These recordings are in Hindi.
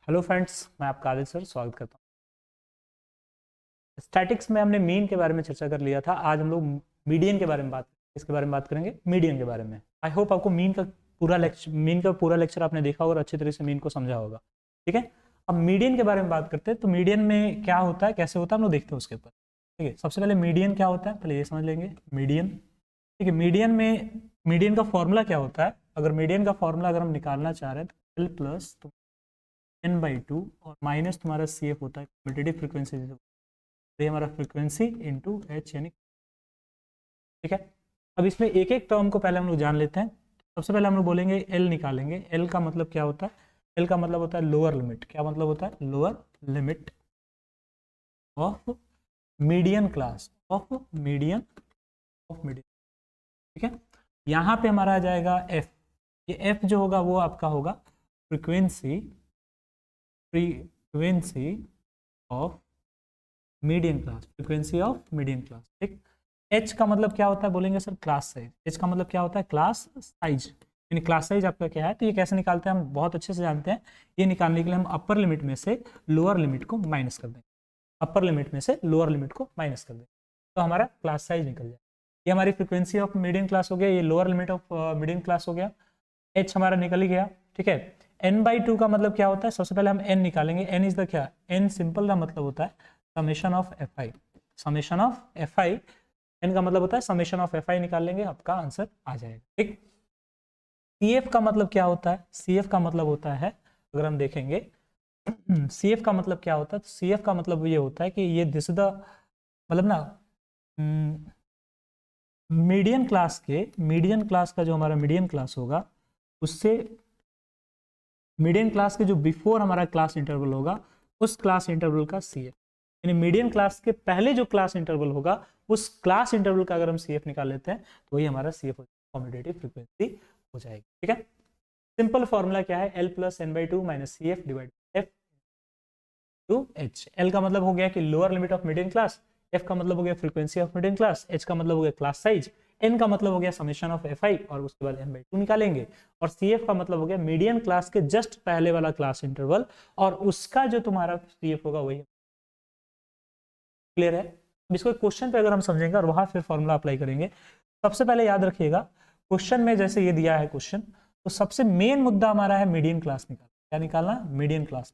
हेलो फ्रेंड्स, मैं आपका आदित्य सर स्वागत करता हूँ। स्टैटिक्स में हमने मीन के बारे में चर्चा कर लिया था। आज हम लोग मीडियन के बारे में इसके बारे में बात करेंगे, मीडियन के बारे में। आई होप आपको मीन का पूरा लेक्चर आपने देखा होगा और अच्छी तरह से मीन को समझा होगा। ठीक है, अब मीडियन के बारे में बात करते हैं। तो मीडियन में क्या होता है, कैसे होता है, हम लोग देखते हैं उसके ऊपर। ठीक है, सबसे पहले मीडियन क्या होता है, पहले ये समझ लेंगे मीडियन। ठीक है, मीडियन का फॉर्मूला क्या होता है। अगर मीडियन का फॉर्मूला अगर हम निकालना चाह रहे हैं तो एल प्लस n/2 और माइनस तुम्हारा सी एफ होता है कम्यूटेटिव फ्रीक्वेंसी। ये हमारा फ्रीक्वेंसी इंटू एच यानी। ठीक है, अब इसमें एक एक टर्म को पहले हम लोग जान लेते हैं। सबसे पहले हम लोग बोलेंगे एल निकालेंगे। एल का मतलब क्या होता है, एल का मतलब होता है लोअर लिमिट। क्या मतलब होता है, lower limit of median class of median. ठीक है, यहाँ पे हमारा आ जाएगा एफ। ये एफ जो होगा वो आपका होगा frequency of median class, frequency of median class. ठीक, एच का मतलब क्या होता है, बोलेंगे सर क्लास साइज। एच का मतलब क्या होता है, क्लास साइज। यानी क्लास साइज आपका क्या है, तो ये कैसे निकालते हैं हम बहुत अच्छे से जानते हैं। ये निकालने के लिए हम अपर लिमिट में से लोअर लिमिट को माइनस कर देंगे। अपर लिमिट में से लोअर लिमिट को माइनस कर देंगे तो हमारा क्लास साइज निकल जाए। ये हमारी फ्रीक्वेंसी ऑफ मीडियन क्लास हो गया, ये lower limit of median class हो गया। एच हमारा निकल ही गया। ठीक है, n/2 का मतलब क्या होता है, सबसे पहले हम n निकालेंगे। n इज द क्या, n सिंपल का मतलब होता है summation of f i. Summation of f i, n का मतलब होता है समेशन ऑफ एफ आई। निकाल लेंगे, आपका आंसर आ जाएगा। ठीक, सी एफ का मतलब क्या होता है, सी एफ का मतलब होता है, अगर हम देखेंगे सी एफ का मतलब क्या होता है, तो सी एफ का मतलब ये होता है कि ये दिस द मतलब ना मीडियन क्लास का जो हमारा मीडियन क्लास होगा उससे मीडियन क्लास के जो बिफोर हमारा क्लास इंटरवल होगा उस क्लास इंटरवल का सी एफ। यानी मीडियन क्लास के पहले जो क्लास इंटरवल होगा उस क्लास इंटरवल का अगर हम सी एफ निकाल लेते हैं तो वही हमारा सी एफ कम्यूटेटिव फ्रीक्वेंसी हो जाएगी। ठीक है, सिंपल फॉर्मूला क्या है, l plus n/2 minus c f divide f to h. L का मतलब हो गया कि lower limit of median class, f का मतलब हो गया frequency of median class, h का मतलब हो गया क्लास साइज, एन का मतलब हो गया समेशन ऑफ एफ आई और उसके बाद n/2 निकालेंगे, और सी एफ का मतलब हो गया मीडियन क्लास के जस्ट पहले वाला क्लास इंटरवल और उसका जो तुम्हारा सी एफ होगा वही। क्लियर है, इसको क्वेश्चन पे अगर हम समझेंगे और वहां फिर फॉर्मूला अप्लाई करेंगे। सबसे पहले याद रखिएगा, क्वेश्चन में जैसे ये दिया है क्वेश्चन, तो सबसे मेन मुद्दा हमारा है मीडियन क्लास निकालना। क्या निकालना, मीडियन क्लास।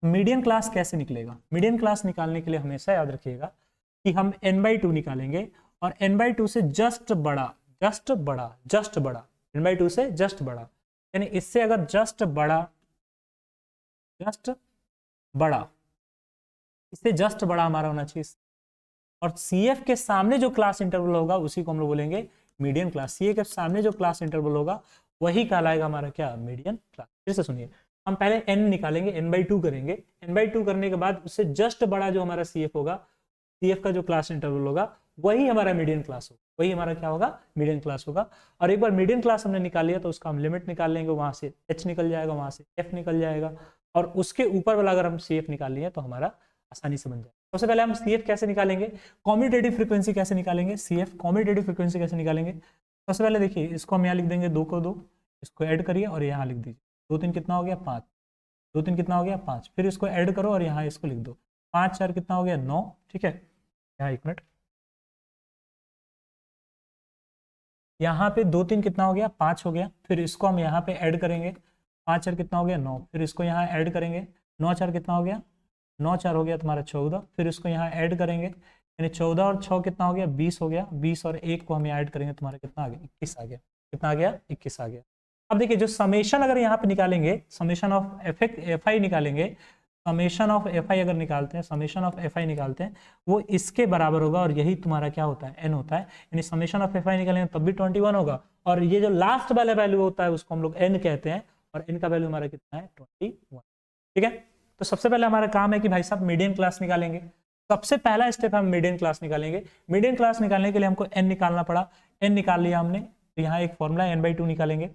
मीडियन क्लास कैसे निकलेगा, मीडियन क्लास निकालने के लिए हमेशा याद रखिएगा कि हम n/2 निकालेंगे और n/2 से जस्ट बड़ा n/2 से जस्ट बड़ा, यानी इससे अगर जस्ट बड़ा इससे जस्ट बड़ा हमारा होना चाहिए। और CF के सामने जो क्लास इंटरवल होगा उसी को हम लोग बोलेंगे मीडियन क्लास। CA के सामने जो क्लास इंटरवल होगा वही कहलाएगा हमारा क्या, मीडियन क्लास। फिर से सुनिए, हम पहले n निकालेंगे, n/2 करेंगे, n/2 करने के बाद उससे जस्ट बड़ा जो हमारा CF होगा, CF का जो क्लास इंटरवल होगा वही हमारा मीडियन क्लास होगा, वही हमारा क्या होगा, मीडियन क्लास होगा। और एक बार मीडियन क्लास हमने निकाल लिया तो उसका हम लिमिट निकाल लेंगे, वहां से H निकल जाएगा, वहां से F निकल जाएगा, और उसके ऊपर वाला अगर हम CF निकाल लिए तो हमारा आसानी से बन जाएगा। सबसे पहले हम CF कैसे निकालेंगे, कम्यूटेटिव फ्रीक्वेंसी कैसे निकालेंगे, CF कम्यूटेटिव फ्रीक्वेंसी कैसे निकालेंगे। सबसे पहले देखिए, इसको हम यहाँ लिख देंगे 2 को 2, इसको ऐड करिए और यहाँ लिख दीजिए 2 3 कितना हो गया 5, 2 3 कितना हो गया 5, फिर इसको ऐड करो और यहाँ इसको लिख दो 5 4 कितना हो गया 9। ठीक है, यहाँ 1 मिनट, यहाँ पे 2 3 कितना हो गया 5 हो गया, फिर इसको हम यहाँ पे ऐड करेंगे, 5 4 कितना हो गया 9, फिर इसको यहाँ ऐड करेंगे, 9 4 कितना हो गया 9 4 हो गया तुम्हारा 14, फिर इसको यहाँ ऐड करेंगे, यानी 14 और 6 कितना हो गया 20 हो गया, 20 और 1 को हम यहाँ ऐड करेंगे तुम्हारा कितना आ गया 21 आ गया। कितना आ गया 21 आ गया। अब देखिए जो समेशन अगर यहाँ पे निकालेंगे, समेशन ऑफ एफ आई निकालेंगे, समेशन ऑफ एफ आई अगर निकालते हैं, समेशन ऑफ एफ आई निकालते हैं वो इसके बराबर होगा और यही तुम्हारा क्या होता है, एन होता है। यानी समेशन ऑफ एफ आई निकालेंगे तब भी 21 होगा, और ये जो लास्ट वाला वैल्यू होता है उसको हम लोग एन कहते हैं, और एन का वैल्यू हमारा कितना है 21। ठीक है, तो सबसे पहले हमारा काम है कि भाई साहब मीडियन क्लास निकालेंगे। सबसे पहला स्टेप हम मीडियन क्लास निकालेंगे। मीडियन क्लास निकालने के लिए हमको एन निकालना पड़ा, एन निकाल लिया हमने, तो यहाँ एक फॉर्मूला n/2 निकालेंगे,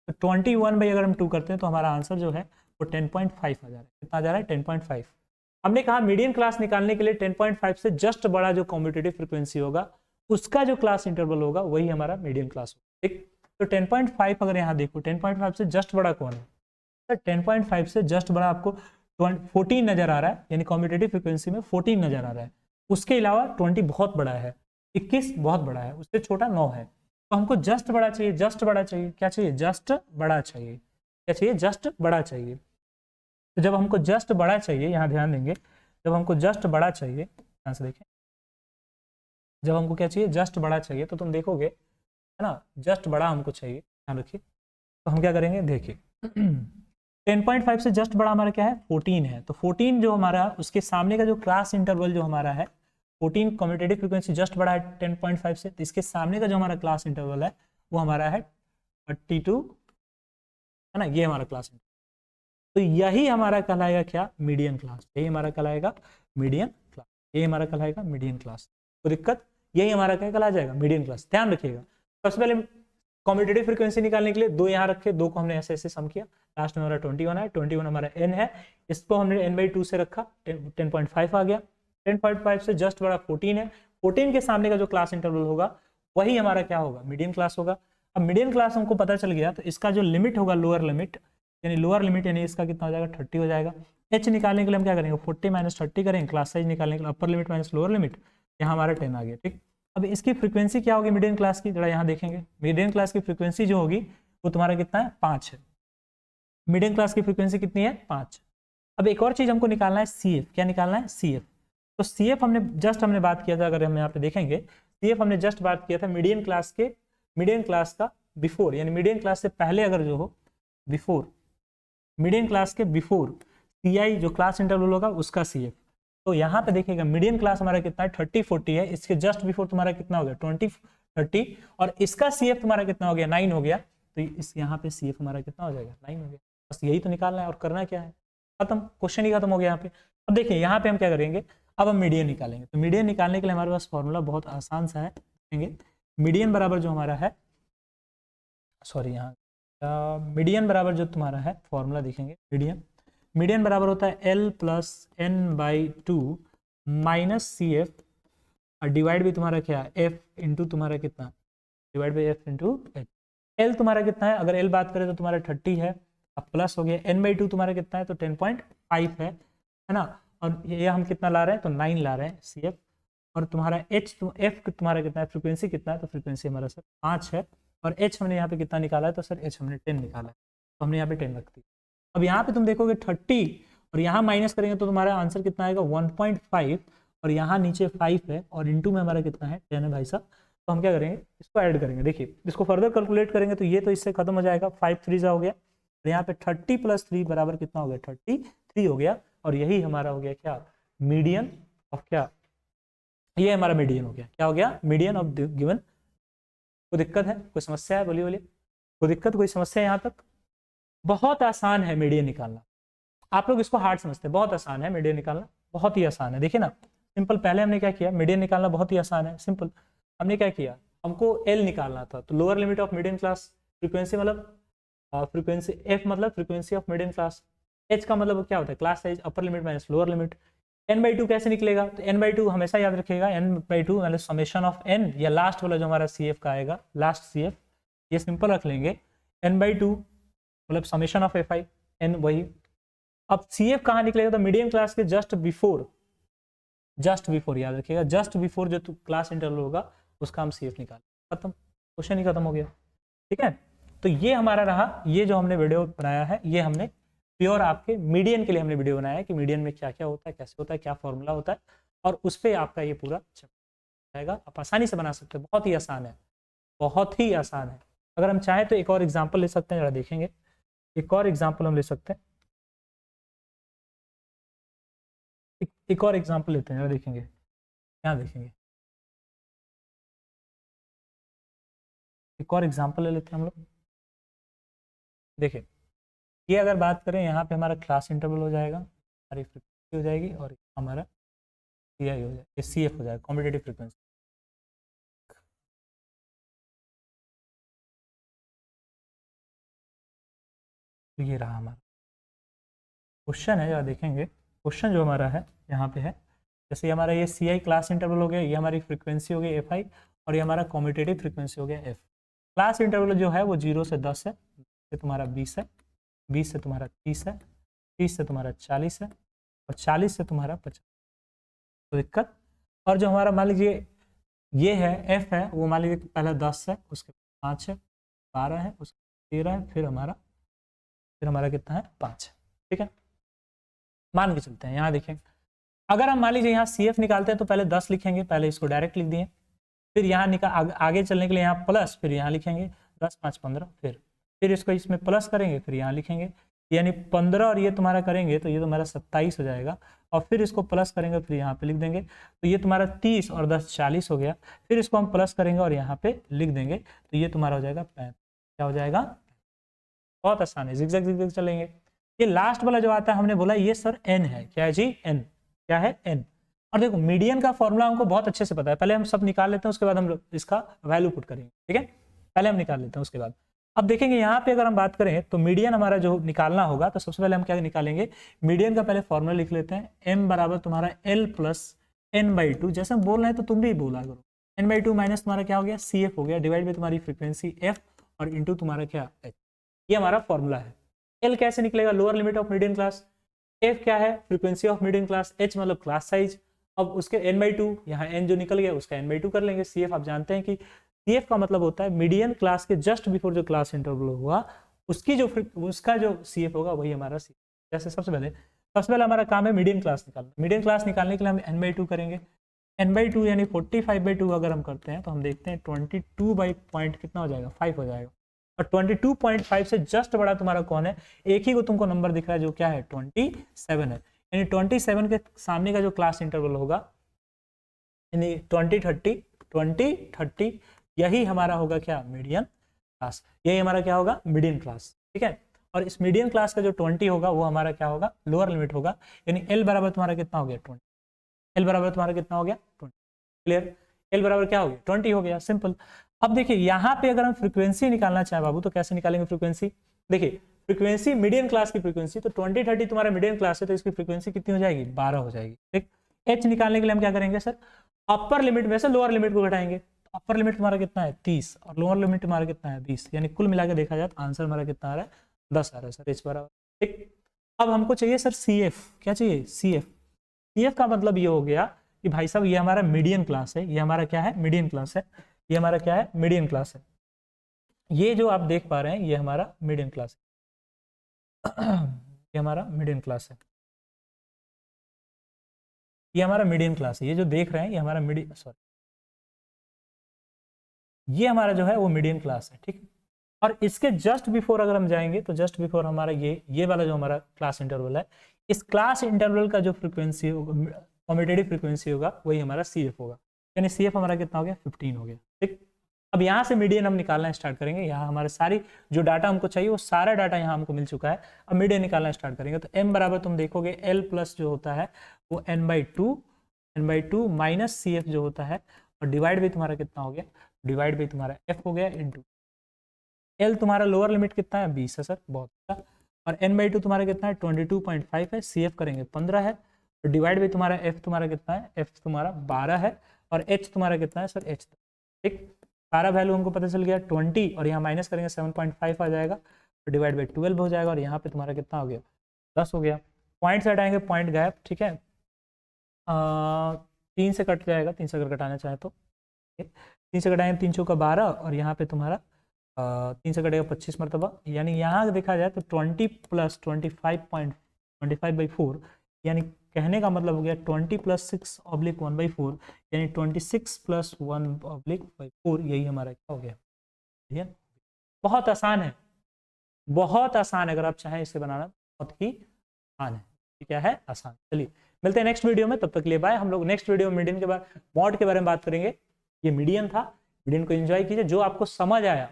तो 21 बाई अगर हम 2 करते हैं तो हमारा आंसर जो है वो 10.5 आ जा रहा है। कितना आ जा रहा है 10.5। हमने कहा मीडियन क्लास निकालने के लिए 10.5 से जस्ट बड़ा जो कम्यूटेटिव फ्रीक्वेंसी होगा उसका जो क्लास इंटरवल होगा वही हमारा मीडियन क्लास होगा। ठीक, तो 10.5 अगर यहाँ देखो 10.5 से जस्ट बड़ा कौन है, सर 10.5 से जस्ट बड़ा आपको 14 नजर आ रहा है, यानी कॉम्पिटेटिव फ्रीक्वेंसी में 14 नजर आ रहा है। उसके अलावा 20 बहुत बड़ा है, 21 बहुत बड़ा है, उससे छोटा 9 है। तो हमको जस्ट बड़ा चाहिए, जस्ट बड़ा चाहिए, क्या चाहिए, जस्ट बड़ा चाहिए, क्या चाहिए, जस्ट बड़ा चाहिए। तो जब हमको जस्ट बड़ा चाहिए, यहाँ ध्यान देंगे, जब हमको जस्ट बड़ा चाहिए, यहाँ से देखें, जब हमको क्या चाहिए, जस्ट बड़ा चाहिए, तो तुम देखोगे है ना, जस्ट बड़ा हमको चाहिए, ध्यान रखिए। तो हम क्या करेंगे, देखिए 10.5 से जस्ट बड़ा हमारा क्या है, 14 है। तो 14 जो हमारा, उसके सामने का जो क्लास इंटरवल जो हमारा है 14, कम्यूटेटिव फ्रीक्वेंसी जस्ट बड़ा है 10.5 से, तो इसके सामने का जो हमारा क्लास इंटरवल है वो हमारा है 32, है ना, ये हमारा क्लास इंटरवल। तो यही हमारा कहलाएगा क्या, मीडियन क्लास, यही हमारा कहलाएगा मीडियन क्लास, यही हमारा कहलाएगा मीडियन क्लास। तो दिक्कत, यही हमारा क्या कहला जाएगा, मीडियन क्लास। ध्यान रखिएगा, सबसे पहले कॉम्पिटेटिव फ्रीक्वेंसी निकालने के लिए दो यहाँ रखे, दो को हमने ऐसे ऐसे सम किया, लास्ट में हमारा 21 है, 21 हमारा n है, इसको हमने n/2 से रखा, 10.5 आ गया। 10.5 से जस्ट बड़ा 14 है, 14 के सामने का जो क्लास इंटरवल होगा वही हमारा क्या होगा, मीडियन क्लास होगा। अब मीडियन क्लास हमको पता चल गया, तो इसका जो लिमिट होगा, लोअर लिमिट, यानी लोअर लिमिट, यानी इसका कितना हो जाएगा, 30 हो जाएगा। h निकालने के लिए हम क्या करेंगे, 40 - 30 करेंगे, क्लास साइज निकालने के लिए upper limit minus lower limit, यहाँ हमारा 10 आ गया, ठीक। अब इसकी फ्रीक्वेंसी क्या होगी मीडियन क्लास की, जरा यहाँ देखेंगे, मीडियन क्लास की फ्रीक्वेंसी जो होगी वो तुम्हारा कितना है, 5 है। मीडियन क्लास की फ्रीक्वेंसी कितनी है, 5। अब एक और चीज हमको निकालना है, CF, क्या निकालना है, CF। तो CF हमने जस्ट बात किया था, अगर हम यहाँ पे देखेंगे, CF हमने जस्ट बात किया था मीडियन क्लास का बिफोर, यानी मीडियन क्लास से पहले अगर जो हो, बिफोर, मीडियन क्लास के बिफोर CI जो क्लास इंटरवल होगा उसका CF। तो यहाँ पे देखिएगा मीडियन क्लास हमारा कितना है, 30-40 है, इसके जस्ट बिफोर तुम्हारा कितना हो गया, 20-30, और इसका CF तुम्हारा कितना हो गया, 9 हो गया। तो इस यहाँ पे CF हमारा कितना हो जाएगा, 9 हो गया। बस यही तो निकालना है, और करना क्या है, खत्म, क्वेश्चन ही खत्म हो गया यहाँ पे। अब देखिए यहाँ पे हम क्या करेंगे, अब हम मीडियन निकालेंगे। तो मीडियन निकालने के लिए हमारे पास फॉर्मूला बहुत आसान सा है, देखेंगे मीडियन बराबर जो हमारा है, सॉरी यहाँ मीडियन बराबर जो तुम्हारा है फॉर्मूला देखेंगे, मीडियन बराबर होता है L + n/2 - CF, और डिवाइड भी तुम्हारा क्या है, F इंटू तुम्हारा कितना, divide by F into H। L तुम्हारा कितना है, अगर L बात करें तो तुम्हारा 30 है, अब प्लस हो गया, n/2 तुम्हारा कितना है, तो 10.5 है ना, और ये हम कितना ला रहे हैं, तो 9 ला रहे हैं CF, और तुम्हारा F तुम्हारा कितना है, फ्रीक्वेंसी कितना है, तो फ्रीक्वेंसी हमारा सर 5 है, और H हमने यहाँ पे कितना निकाला है, तो सर H हमने 10 निकाला है, तो हमने यहाँ पे 10 रख दी। अब यहाँ पे तुम देखोगे 30, और यहाँ माइनस करेंगे तो तुम्हारा आंसर कितना आएगा, 1.5, और यहाँ नीचे 5 है, और इंटू में हमारा कितना है, 10 है भाई साहब। तो हम क्या करेंगे, इसको ऐड करेंगे, देखिए इसको फर्दर कैलकुलेट करेंगे तो ये तो इससे खत्म हो जाएगा, 5 3 हो गया, और यहाँ पे 30 + 3 बराबर कितना हो गया, 33 हो गया, और यही हमारा हो गया क्या, मीडियन ऑफ क्या, ये हमारा मीडियन हो गया, क्या हो गया, मीडियन ऑफ गिवन। कोई दिक्कत है, कोई समस्या है, बोलिए बोलिए, कोई दिक्कत, कोई समस्या है यहाँ तक। बहुत आसान है मीडियन निकालना, आप लोग इसको हार्ड समझते हैं, बहुत आसान है मीडियन निकालना, बहुत ही आसान है। देखिए ना, सिंपल, पहले हमने क्या किया, मीडियन निकालना बहुत ही आसान है, सिंपल। हमने क्या किया, हमको L निकालना था, तो lower limit of median class frequency, मतलब फ्रीक्वेंसी, F मतलब frequency of median class, H का मतलब क्या होता है, class size, upper limit minus lower limit. n/2 कैसे निकलेगा, तो n/2 हमेशा याद रखिएगा, n/2 मतलब समेशन ऑफ n, या लास्ट वाला जो हमारा CF का आएगा, लास्ट CF, ये सिंपल रख लेंगे, n/2 मतलब समेशन ऑफ Fi n, वही। अब CF कहाँ निकलेगा, तो मीडियम क्लास के जस्ट बिफोर याद रखिएगा, जस्ट बिफोर जो क्लास इंटरवल होगा उसका हम CF निकाल, खत्म, क्वेश्चन ही खत्म हो गया, ठीक है। तो ये हमारा रहा, ये जो हमने वीडियो बनाया है, ये हमने प्योर आपके मीडियन के लिए हमने वीडियो बनाया है कि मीडियन में क्या क्या होता है, कैसे होता है, क्या फॉर्मूला होता है, और उस पर आपका ये पूरा जाएगा, आप आसानी से बना सकते हैं, बहुत ही आसान है, बहुत ही आसान है। अगर हम चाहें तो एक और एग्जाम्पल ले सकते हैं, जरा देखेंगे, एक और एग्जाम्पल हम ले सकते हैं, एक और एग्जाम्पल लेते हैं, जरा देखेंगे, क्या देखेंगे, एक और एग्जाम्पल ले लेते हैं हम लोग। देखिए, ये अगर बात करें, यहाँ पे हमारा क्लास इंटरवल हो जाएगा, हमारी फ्रीक्वेंसी हो जाएगी, और हमारा CI हो जाएगा, CF हो जाएगा, कॉम्पिटेटिव फ्रीक्वेंसी। तो ये रहा हमारा क्वेश्चन है, जरा देखेंगे, क्वेश्चन जो हमारा है यहाँ पे है, जैसे हमारा ये CI क्लास इंटरवल हो गया, ये हमारी फ्रीक्वेंसी हो गई FI, और ये हमारा कॉम्पिटेटिव फ्रीक्वेंसी हो गया F। क्लास इंटरवल जो है वो 0 से 10 है, ये तुम्हारा 20 है, 20 से तुम्हारा 30 है, 30 से तुम्हारा 40 है और 40 से तुम्हारा 50। तो दिक्कत। और जो हमारा मान लीजिए ये है एफ है, वो मान लीजिए पहला 10 है, उसके 5 है, 12 है, उसके 13 है, फिर हमारा कितना है 5 है। ठीक है, मान के चलते हैं। यहाँ देखें, अगर हम मान लीजिए यहाँ सी एफ निकालते हैं तो पहले 10 लिखेंगे, पहले इसको डायरेक्ट लिख दिए, फिर यहाँ आगे चलने के लिए यहाँ प्लस, फिर यहाँ लिखेंगे 10 5 15, फिर इसको इसमें प्लस करेंगे, फिर यहाँ लिखेंगे, यानी 15 और ये तुम्हारा करेंगे तो ये तुम्हारा 27 हो जाएगा, और फिर इसको प्लस करेंगे, फिर यहाँ पे लिख देंगे, तो ये तुम्हारा 30 और 10 40 हो गया, फिर इसको हम प्लस करेंगे और यहाँ पे लिख देंगे, तो ये तुम्हारा हो जाएगा 35। क्या हो जाएगा? बहुत आसान है, जिगजैग जिगजैग चलेंगे। ये लास्ट वाला जो आता है हमने बोला ये सर एन है, क्या है जी? एन। क्या है? एन। और देखो मीडियन का फॉर्मूला हमको बहुत अच्छे से पता है, पहले हम सब निकाल लेते हैं, उसके बाद हम इसका वैल्यू पुट करेंगे। ठीक है, पहले हम निकाल लेते हैं, उसके बाद अब देखेंगे यहाँ पे अगर हम बात करें तो मीडियन हमारा जो निकालना होगा, तो सबसे पहले हम क्या निकालेंगे, मीडियन का पहले फॉर्मूला लिख लेते हैं, m बराबर तुम्हारा l प्लस n/2। जैसे हम बोल रहे हैं तो तुम भी बोला करो, n/2 माइनस तुम्हारा क्या हो गया, CF हो गया, डिवाइड बाई तुम्हारी फ्रीक्वेंसी f और इंटू तुम्हारा क्या h। ये हमारा फॉर्मूला है। l कैसे निकलेगा? Lower limit of median class. f क्या है? Frequency of median class. h मतलब क्लास साइज। अब उसके n/2, यहाँ n जो निकल गया उसका n/2 कर लेंगे। CF आप जानते हैं कि CF का मतलब होता है मीडियन क्लास के जस्ट बिफोर जो क्लास इंटरवल हुआ उसका जो CF होगा वही हमारा CF। जैसे सबसे पहले हमारा काम है मीडियन क्लास निकालना। मीडियन क्लास निकालने के लिए हम n/2 करेंगे। n/2 यानी 45/2 अगर हम करते हैं तो हम देखते हैं 22 बाई पॉइंट कितना हो जाएगा, 5 हो जाएगा। और 22.5 से जस्ट बड़ा तुम्हारा कौन है? एक ही को तुमको नंबर दिख रहा है जो क्या है, 27 है। यानी 27 के सामने का जो क्लास इंटरवल होगा, यानी 20-30 यही हमारा होगा क्या, मीडियन क्लास। यही हमारा क्या होगा, मीडियन क्लास। ठीक है, और इस मीडियन क्लास का जो 20 होगा वो हमारा क्या होगा, लोअर लिमिट होगा। यानी L बराबर तुम्हारा कितना हो गया, 20। L बराबर तुम्हारा कितना हो गया, 20। क्लियर? L बराबर क्या हो गया, 20 हो गया, सिंपल। अब देखिए यहाँ पे अगर हम फ्रीक्वेंसी निकालना चाहे बाबू तो कैसे निकालेंगे फ्रीक्वेंसी? देखिए फ्रीक्वेंसी मीडियन क्लास की फ्रीक्वेंसी, तो 20-30 तुम्हारा मीडियन क्लास है तो इसकी फ्रीक्वेंसी कितनी हो जाएगी, 12 हो जाएगी। ठीक, H निकालने के लिए हम क्या करेंगे सर, अपर लिमिट में से लोअर लिमिट को घटाएंगे। अपर लिमिट तुम्हारा कितना है, 30, और लोअर लिमिट तुम्हारा कितना है, 20। यानी कुल मिला के देखा जाए तो आंसर हमारा कितना आ रहा है, 10 आ रहा है सर, H बराबर। ठीक, अब हमको चाहिए सर CF। क्या चाहिए, CF। CF का मतलब ये हो गया कि भाई साहब ये हमारा मीडियन क्लास है, ये हमारा क्या है, मीडियन क्लास है, ये हमारा क्या है, मीडियन क्लास है। ये जो आप देख पा रहे हैं ये हमारा मीडियन क्लास है। ये हमारा मीडियन क्लास है, ये हमारा मीडियन क्लास है। ये जो देख रहे हैं ये हमारा ये हमारा जो है वो मीडियन क्लास है। ठीक, और इसके जस्ट बिफोर अगर हम जाएंगे तो जस्ट बिफोर हमारा ये वाला जो हमारा क्लास इंटरवल है, इस क्लास इंटरवल का जो फ्रीक्वेंसी होगा, कम्यूटेटिव फ्रीक्वेंसी होगा, वही हमारा CF होगा। यानी CF हमारा कितना हो गया, 15 हो गया। ठीक, अब यहाँ से मीडियन हम निकालना स्टार्ट करेंगे। यहाँ हमारे सारी जो डाटा हमको चाहिए वो सारा डाटा यहाँ हमको मिल चुका है। अब मीडियन निकालना स्टार्ट करेंगे तो m बराबर तुम देखोगे L प्लस जो होता है वो n/2 माइनस CF जो होता है, और डिवाइड बाई तुम्हारा कितना हो गया, डिवाइड बाई तुम्हारा F हो गया इंटू L। तुम्हारा लोअर लिमिट कितना है, 20 है सर, बहुत अच्छा। और n/2 तुम्हारा कितना है, 22.5 है। CF करेंगे 15 है, और डिवाइड बाई तुम्हारा F तुम्हारा कितना है, F तुम्हारा 12 है, और H तुम्हारा कितना है सर, H। ठीक, सारा वैल्यू हमको पता चल गया 20, और यहाँ माइनस करेंगे 7.5 आ जाएगा, और डिवाइड बाई 12 हो जाएगा, और यहाँ पे तुम्हारा कितना हो गया, 10 हो गया। पॉइंट से हटाएंगे, पॉइंट गायब। ठीक है, 3 से कट जाएगा, 3 से अगर घटाना चाहे तो 3 से घटाएंगे, 3 चौका 12, और यहाँ पे तुम्हारा 3 से कटेगा 25 मरतबा। यानी यहाँ देखा जाए तो 20 प्लस 25.25/4, यानी कहने का मतलब हो गया 20 + 6/1/4, यानी 26 + 1/4, यही हमारा क्या हो गया, ठीक है। बहुत आसान है, बहुत आसान है। अगर आप चाहें इसे बनाना बहुत ही आसान है। क्या है, आसान। चलिए मिलते हैं नेक्स्ट वीडियो में, तब तक के लिए बाय। हम लोग नेक्स्ट वीडियो में मीडियन के बारे, मॉड के बारे में बात करेंगे। ये मीडियन था, मीडियन को एंजॉय कीजिए। जो आपको समझ आया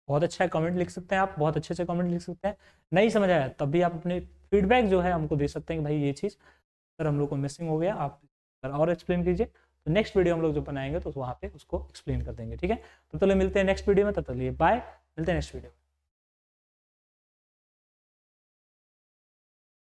बहुत अच्छा है, कमेंट लिख सकते हैं आप, बहुत अच्छे से कमेंट लिख सकते हैं। नहीं समझ आया तब भी आप अपने फीडबैक जो है हमको दे सकते हैं कि भाई ये चीज़ सर हम लोग को मिसिंग हो गया, आप और एक्सप्लेन कीजिए। तो नेक्स्ट वीडियो हम लोग जो बनाएंगे तो वहाँ पे उसको एक्सप्लेन कर देंगे। ठीक है, तो चलिए मिलते हैं नेक्स्ट वीडियो में, तब तक के लिए बाय। मिलते हैं नेक्स्ट वीडियो।